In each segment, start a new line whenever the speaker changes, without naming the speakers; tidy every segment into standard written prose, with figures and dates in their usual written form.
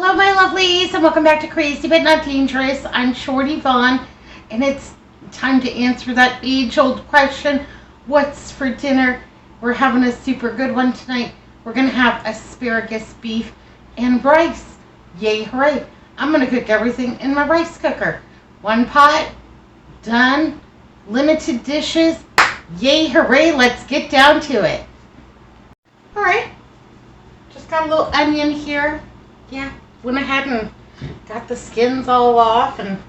Hello, my lovelies, and welcome back to Crazy But Not Dangerous. I'm Shorty Vaughn, and it's time to answer that age-old question, what's for dinner? We're having a super good one tonight. We're going to have asparagus, beef, and rice. Yay, hooray. I'm going to cook everything in my rice cooker. One pot, done, limited dishes. Yay, hooray, let's get down to it. Alright, just got a little onion here. Yeah, went ahead and got the skins all off, and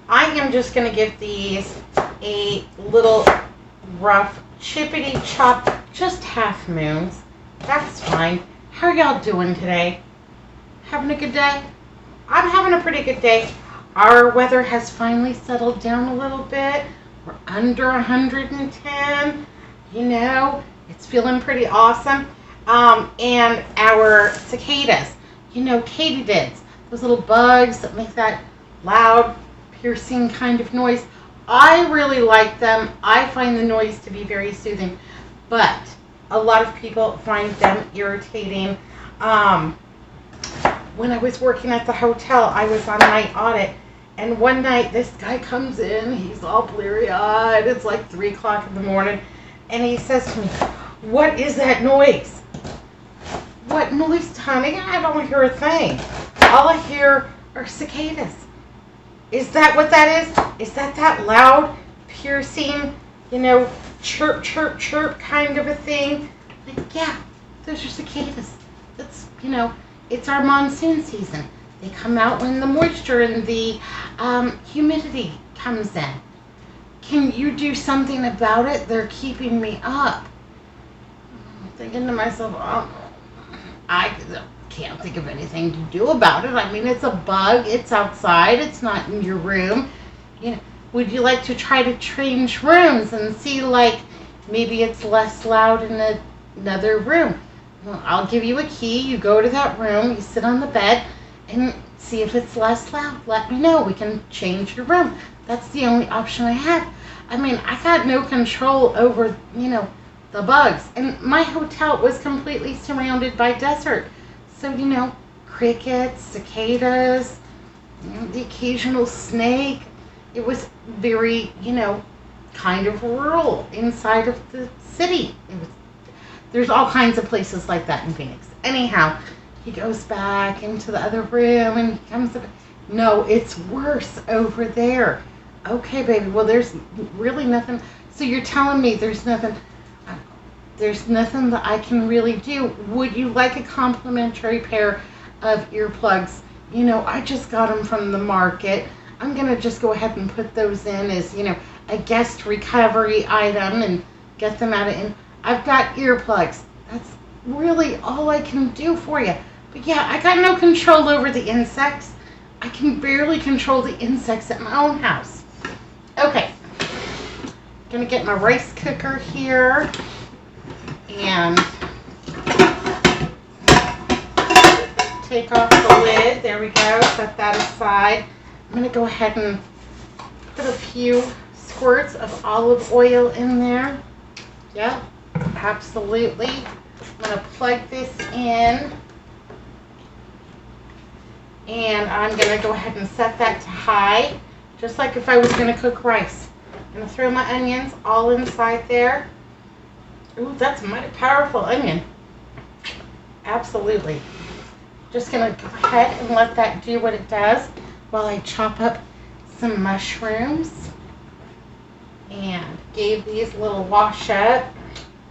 I am just going to give these a little rough chippity chop, just half moons. That's fine. How are y'all doing today? Having a good day? I'm having a pretty good day. Our weather has finally settled down a little bit. We're under 110. You know, it's feeling pretty awesome. And our cicadas, you know, katydids, those little bugs that make that loud, piercing kind of noise. I really like them. I find the noise to be very soothing, but a lot of people find them irritating. When I was working at the hotel, I was on night audit, and one night this guy comes in, he's all bleary-eyed, it's like 3 o'clock in the morning, and he says to me, "What is that noise?" "What noise, honey? I don't hear a thing. All I hear are cicadas." "Is that what that is? Is that loud, piercing, you know, chirp, chirp, chirp kind of a thing?" Like, yeah, those are cicadas. That's, you know, it's our monsoon season. They come out when the moisture and the humidity comes in. Can you do something about it? They're keeping me up. I'm thinking to myself, oh, I can't think of anything to do about it. I mean, it's a bug. It's outside. It's not in your room. You know, would you like to try to change rooms and see, like, maybe it's less loud in another room? Well, I'll give you a key. You go to that room. You sit on the bed and see if it's less loud. Let me know. We can change your room. That's the only option I have. I mean, I got no control over, you know, the bugs. And my hotel was completely surrounded by desert. So, you know, crickets, cicadas, you know, the occasional snake. It was very, you know, kind of rural inside of the city. There's all kinds of places like that in Phoenix. Anyhow, he goes back into the other room and he comes up. "No, it's worse over there." "Okay, baby, well, there's really nothing. So you're telling me there's nothing that I can really do. Would you like a complimentary pair of earplugs? You know, I just got them from the market. I'm going to just go ahead and put those in as, you know, a guest recovery item and get them out of in. I've got earplugs. That's really all I can do for you. But yeah, I got no control over the insects. I can barely control the insects at my own house." Okay. Gonna get my rice cooker here. And take off the lid. There we go. Set that aside. I'm going to go ahead and put a few squirts of olive oil in there. Yep, absolutely. I'm going to plug this in. And I'm going to go ahead and set that to high, just like if I was going to cook rice. I'm going to throw my onions all inside there. Ooh, that's a mighty powerful onion. Absolutely. Just going to go ahead and let that do what it does while I chop up some mushrooms. And gave these a little wash up.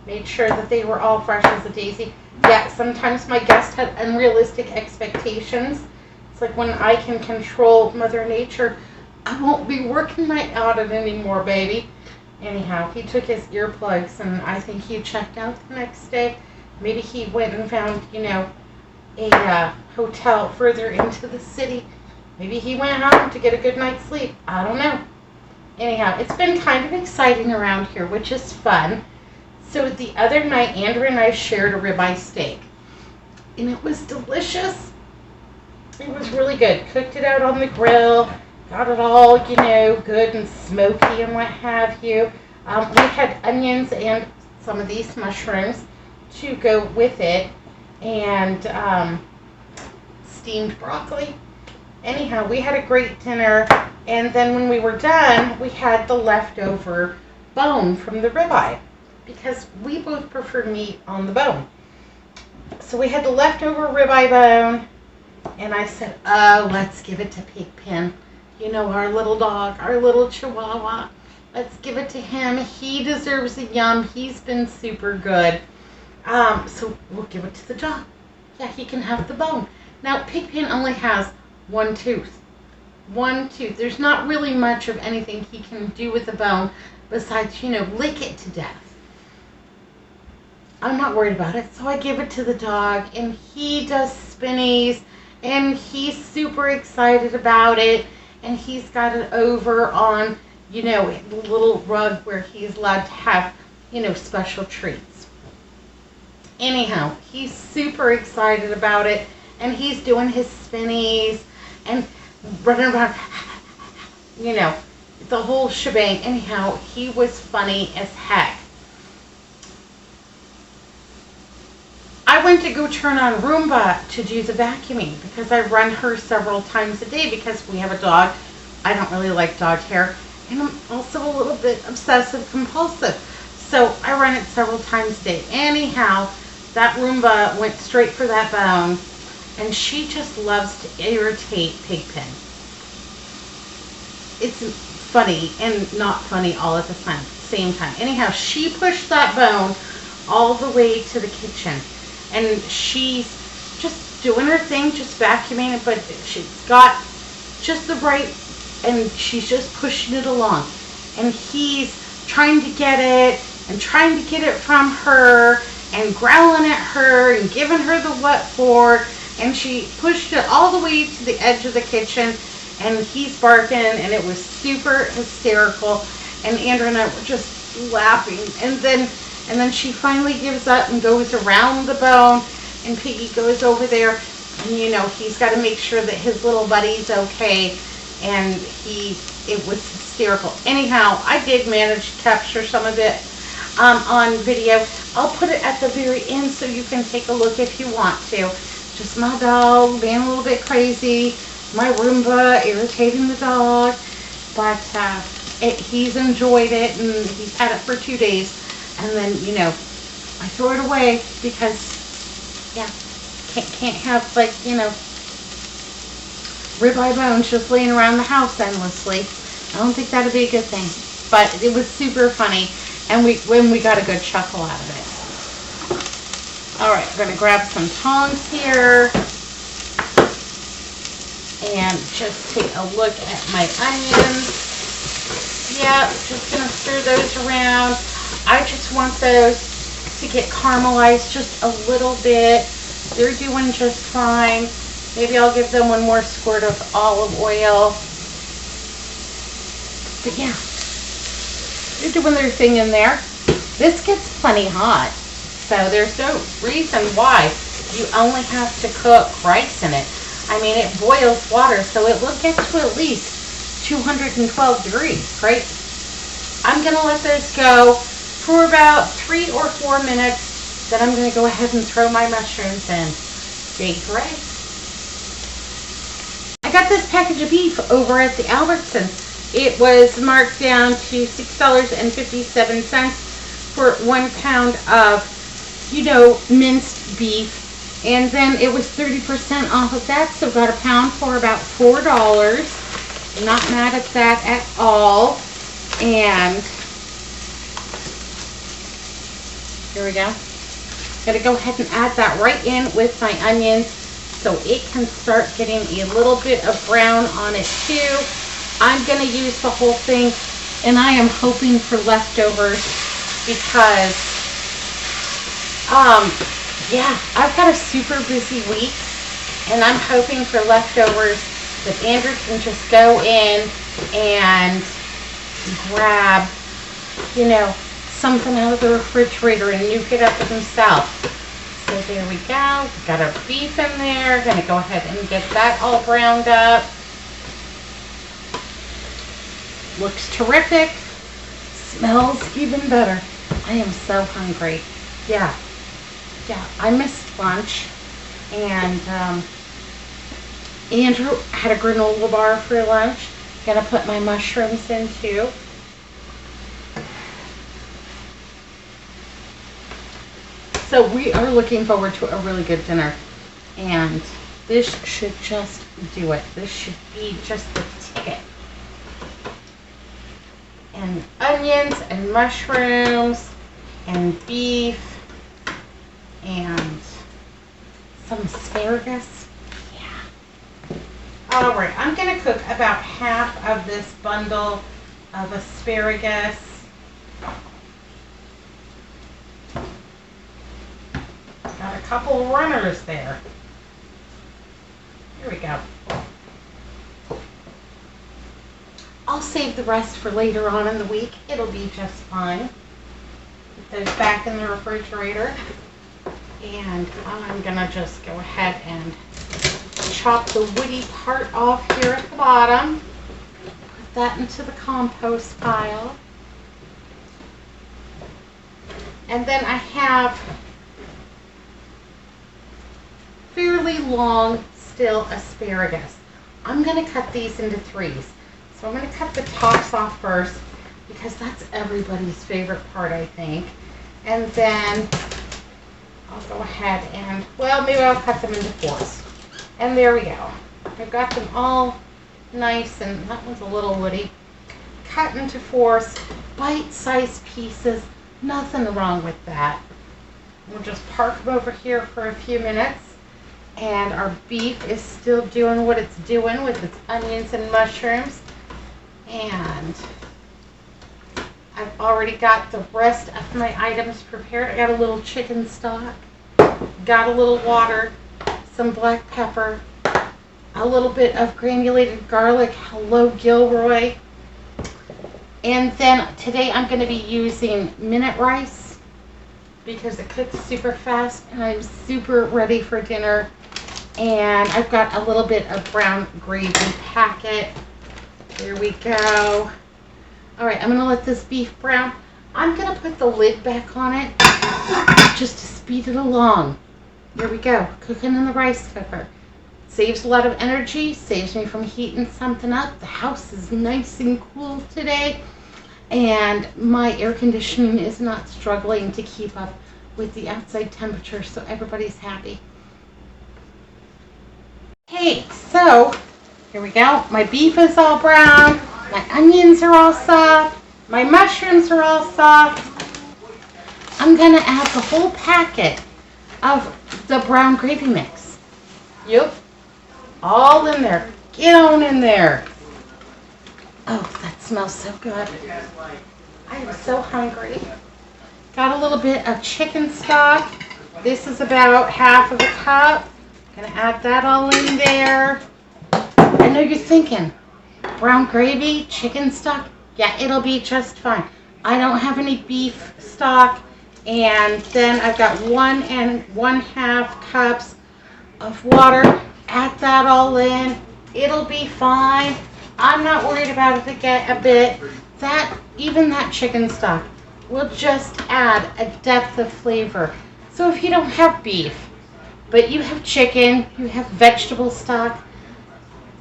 Made sure that they were all fresh as a daisy. Yeah, sometimes my guests had unrealistic expectations. It's like when I can control Mother Nature, I won't be working my audit anymore, baby. Anyhow, he took his earplugs, and I think he checked out the next day. Maybe he went and found, you know, a hotel further into the city. Maybe he went home to get a good night's sleep. I don't know. Anyhow, it's been kind of exciting around here, which is fun. So the other night, Andrew and I shared a ribeye steak, and it was delicious. It was really good. Cooked it out on the grill. Got it all, you know, good and smoky and what have you. We had onions and some of these mushrooms to go with it. And steamed broccoli. Anyhow, we had a great dinner, and then when we were done, we had the leftover bone from the ribeye, because we both prefer meat on the bone. So we had the leftover ribeye bone, and I said, oh, let's give it to Pigpen. You know, our little dog, our little chihuahua. Let's give it to him. He deserves a yum. He's been super good. So we'll give it to the dog. Yeah, he can have the bone. Now, Pigpen only has one tooth. One tooth. There's not really much of anything he can do with the bone besides, lick it to death. I'm not worried about it, so I give it to the dog, and he does spinnies, and he's super excited about it, and he's got it over on, the little rug where he's allowed to have, special treats. Anyhow, he's super excited about it, and he's doing his spinnies, and running around, the whole shebang. Anyhow, he was funny as heck. I went to go turn on Roomba to do the vacuuming because I run her several times a day because we have a dog. I don't really like dog hair, and I'm also a little bit obsessive compulsive. So I run it several times a day. Anyhow, that Roomba went straight for that bone, and she just loves to irritate Pigpen. It's funny and not funny all at the same time. Anyhow, she pushed that bone all the way to the kitchen. And she's just doing her thing, just vacuuming it, but she's got just the right, and she's just pushing it along. And he's trying to get it, and trying to get it from her, and growling at her, and giving her the what for, and she pushed it all the way to the edge of the kitchen, and he's barking, and it was super hysterical, and Andrew and I were just laughing, and then she finally gives up and goes around the bone, and Piggy goes over there, and he's got to make sure that his little buddy's okay, and it was hysterical. Anyhow, I did manage to capture some of it on video. I'll put it at the very end so you can take a look if you want to. Just my dog being a little bit crazy, my Roomba irritating the dog, but he's enjoyed it, and he's had it for 2 days. And then, I throw it away because, can't have, ribeye bones just laying around the house endlessly. I don't think that'd be a good thing. But it was super funny, and we got a good chuckle out of it. All right, I'm going to grab some tongs here and just take a look at my onions. Yeah, just going to stir those around. I just want those to get caramelized just a little bit. They're doing just fine. Maybe I'll give them one more squirt of olive oil. But yeah, they're doing their thing in there. This gets plenty hot, so there's no reason why you only have to cook rice in it. I mean, it boils water, so it will get to at least 212 degrees, right? I'm going to let those go for about 3 or 4 minutes. Then I'm going to go ahead and throw my mushrooms in. Baked rice. I got this package of beef over at the Albertsons. It was marked down to $6.57 for 1 pound of, minced beef. And then it was 30% off of that, so got a pound for about $4. Not mad at that at all. And here we go. Going to go ahead and add that right in with my onions so it can start getting a little bit of brown on it too. I'm going to use the whole thing, and I am hoping for leftovers because, I've got a super busy week, and I'm hoping for leftovers that Andrew can just go in and grab, something out of the refrigerator and nuke it up with himself. So there we go. We've got our beef in there. Going to go ahead and get that all browned up. Looks terrific. Smells even better. I am so hungry. Yeah, I missed lunch. And Andrew had a granola bar for lunch. Gonna put my mushrooms in too. So we are looking forward to a really good dinner. And this should just do it. This should be just the ticket. And onions and mushrooms and beef and some asparagus. Yeah. All right, I'm going to cook about half of this bundle of asparagus. Got a couple runners there. Here we go. I'll save the rest for later on in the week. It'll be just fine. Put those back in the refrigerator. And I'm going to just go ahead and chop the woody part off here at the bottom. Put that into the compost pile. And then I have fairly long still asparagus. I'm going to cut these into threes. So I'm going to cut the tops off first because that's everybody's favorite part, I think. And then I'll go ahead and, well, maybe I'll cut them into fours. And there we go. I've got them all nice, and that one's a little woody. Cut into fours, bite-sized pieces. Nothing wrong with that. We'll just park them over here for a few minutes. And our beef is still doing what it's doing with its onions and mushrooms. And I've already got the rest of my items prepared. I got a little chicken stock, got a little water, some black pepper, a little bit of granulated garlic. Hello, Gilroy. And then today I'm going to be using minute rice because it cooks super fast and I'm super ready for dinner. And I've got a little bit of brown gravy packet. There we go. All right, I'm going to let this beef brown. I'm going to put the lid back on it just to speed it along. There we go, cooking in the rice cooker. Saves a lot of energy, saves me from heating something up. The house is nice and cool today. And my air conditioning is not struggling to keep up with the outside temperature, so everybody's happy. Okay, so here we go. My beef is all brown. My onions are all soft. My mushrooms are all soft. I'm going to add the whole packet of the brown gravy mix. Yep. All in there. Get on in there. Oh, that smells so good. I am so hungry. Got a little bit of chicken stock. This is about half of a cup. Gonna add that all in there. I know you're thinking, brown gravy, chicken stock, yeah, it'll be just fine. I don't have any beef stock, and then I've got 1 1/2 cups of water. Add that all in. It'll be fine. I'm not worried about it to get a bit. Even that chicken stock will just add a depth of flavor. So if you don't have beef, but you have chicken, you have vegetable stock,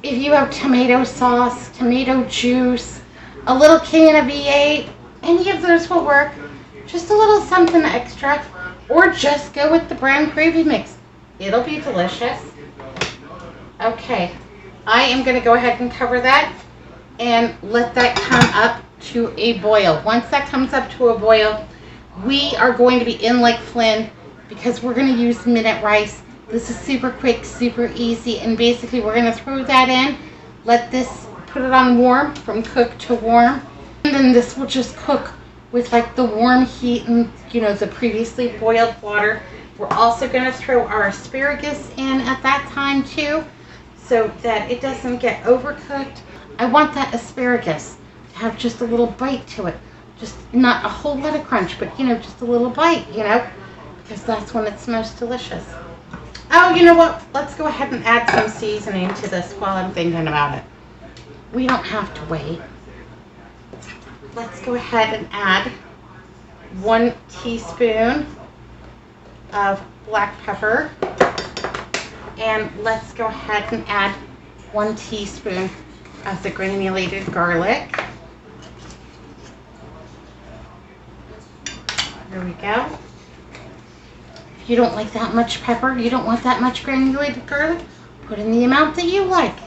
if you have tomato sauce, tomato juice, a little can of V8, any of those will work. Just a little something extra, or just go with the brown gravy mix. It'll be delicious. Okay, I am going to go ahead and cover that and let that come up to a boil. Once that comes up to a boil, we are going to be in like Flynn because we're going to use minute rice. This is super quick, super easy, and basically we're going to throw that in, let this, put it on warm, from cook to warm, and then this will just cook with like the warm heat and, you know, the previously boiled water. We're also going to throw our asparagus in at that time too, so that it doesn't get overcooked. I want that asparagus to have just a little bite to it. Just not a whole lot of crunch, but, you know, just a little bite, you know, because that's when it's most delicious. Oh, you know what? Let's go ahead and add some seasoning to this while I'm thinking about it. We don't have to wait. Let's go ahead and add 1 teaspoon of black pepper. And let's go ahead and add 1 teaspoon of the granulated garlic. There we go. If you don't like that much pepper, you don't want that much granulated garlic, put in the amount that you like.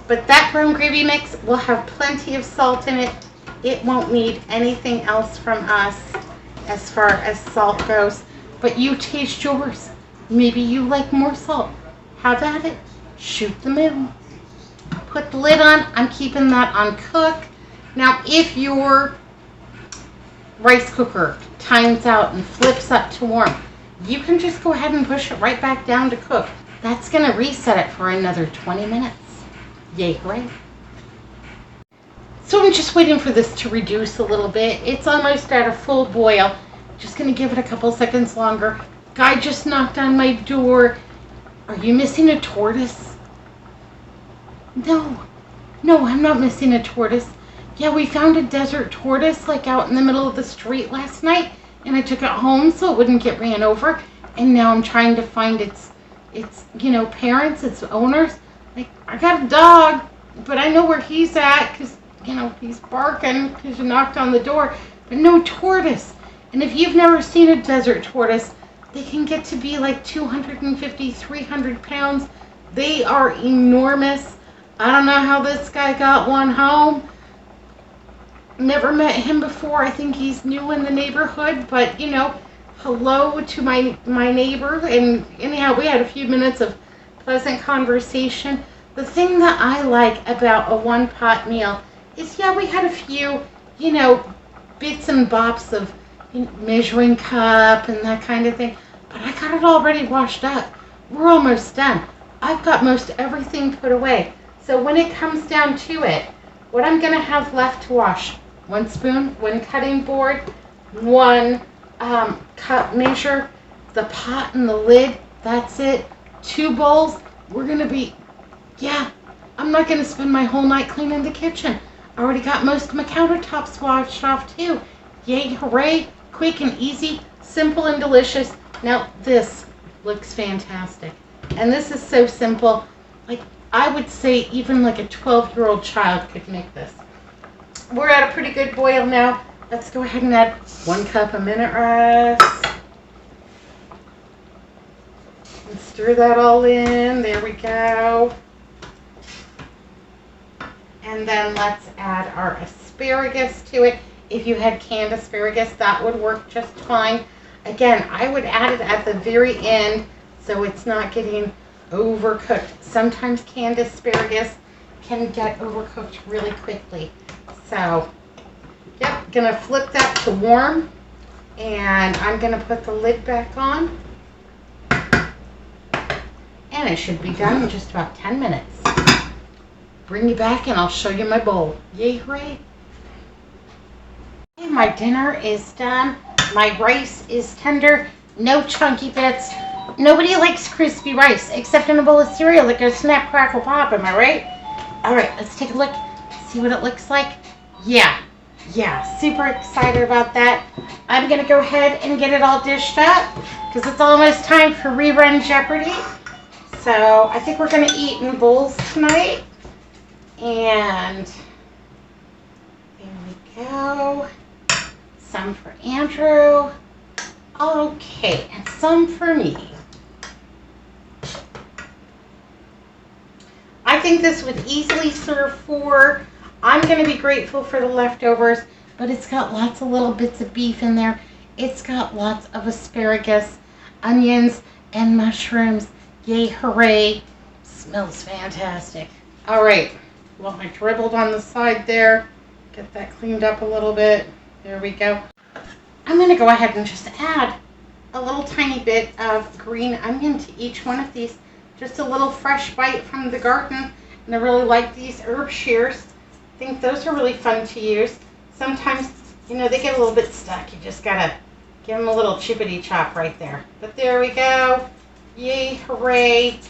But that brown gravy mix will have plenty of salt in it. It won't need anything else from us as far as salt goes. But you taste yours. Maybe you like more salt. Have at it. Shoot the moon. Put the lid on. I'm keeping that on cook. Now, if your rice cooker times out and flips up to warm, you can just go ahead and push it right back down to cook. That's going to reset it for another 20 minutes. Yay, hooray. So I'm just waiting for this to reduce a little bit. It's almost at a full boil. Just going to give it a couple seconds longer. Guy just knocked on my door. Are you missing a tortoise? No, I'm not missing a tortoise. Yeah, we found a desert tortoise like out in the middle of the street last night, and I took it home so it wouldn't get ran over. And now I'm trying to find its parents, its owners. Like, I got a dog, but I know where he's at because, he's barking because you knocked on the door. But no tortoise. And if you've never seen a desert tortoise, they can get to be like 250, 300 pounds. They are enormous. I don't know how this guy got one home. Never met him before. I think he's new in the neighborhood, but, hello to my neighbor. And anyhow, we had a few minutes of pleasant conversation. The thing that I like about a one-pot meal is, we had a few, bits and bops of measuring cup and that kind of thing, but I got it already washed up. We're almost done. I've got most everything put away. So when it comes down to it, what I'm going to have left to wash, 1 spoon, 1 cutting board, 1 cup measure, the pot and the lid, that's it. 2 bowls. We're going to be, I'm not going to spend my whole night cleaning the kitchen. I already got most of my countertops washed off too. Yay, hooray, quick and easy, simple and delicious. Now this looks fantastic. And this is so simple. Like, I would say even like a 12-year-old child could make this. We're at a pretty good boil now. Let's go ahead and add 1 cup of minute rice. And stir that all in. There we go. And then let's add our asparagus to it. If you had canned asparagus, that would work just fine. Again, I would add it at the very end so it's not getting overcooked. Sometimes canned asparagus can get overcooked really quickly. So, gonna flip that to warm, and I'm gonna put the lid back on. And it should be done in just about 10 minutes. Bring you back and I'll show you my bowl. Yay, hooray. Okay, my dinner is done. My rice is tender. No chunky bits. Nobody likes crispy rice except in a bowl of cereal that goes snap, crackle, pop. Am I right? All right, let's take a look. See what it looks like. Yeah, super excited about that. I'm going to go ahead and get it all dished up because it's almost time for rerun Jeopardy. So I think we're going to eat in bowls tonight. And there we go. Some for Andrew. Okay, and some for me. I think this would easily serve 4. I'm going to be grateful for the leftovers, but it's got lots of little bits of beef in there. It's got lots of asparagus, onions, and mushrooms. Yay, hooray. Smells fantastic. All right. Well, I dribbled on the side there. Get that cleaned up a little bit. There we go. I'm going to go ahead and just add a little tiny bit of green onion to each one of these. Just a little fresh bite from the garden. And I really like these herb shears. I think those are really fun to use. Sometimes, they get a little bit stuck. You just got to give them a little chippity chop right there. But there we go. Yay, hooray.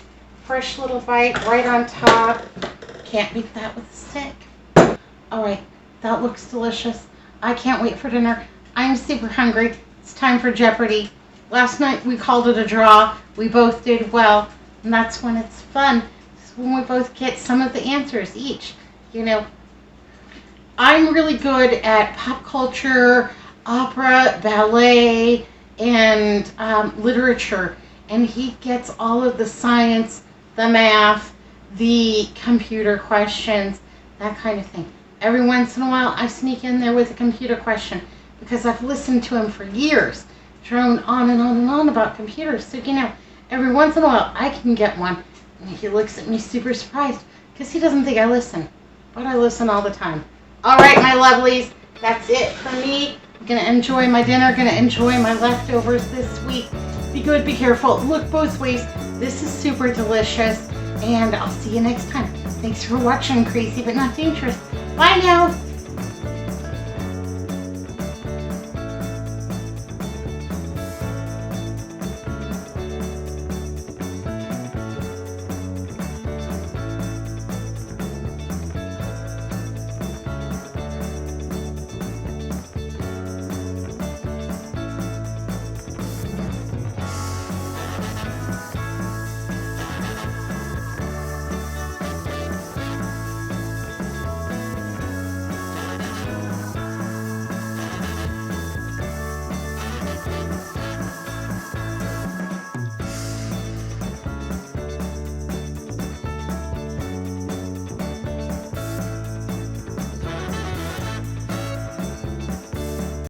Fresh little bite right on top. Can't beat that with a stick. All right, that looks delicious. I can't wait for dinner. I'm super hungry. It's time for Jeopardy. Last night we called it a draw. We both did well. And that's when it's fun. It's when we both get some of the answers each. You know, I'm really good at pop culture, opera, ballet, and literature. And he gets all of the science, the math, the computer questions, that kind of thing. Every once in a while, I sneak in there with a computer question because I've listened to him for years, drone on and on and on about computers. So, you know, every once in a while, I can get one. And he looks at me super surprised because he doesn't think I listen. But I listen all the time. All right, my lovelies, that's it for me. I'm going to enjoy my dinner, going to enjoy my leftovers this week. Be good, be careful, look both ways. This is super delicious, and I'll see you next time. Thanks for watching, Crazy But Not Dangerous. Bye now.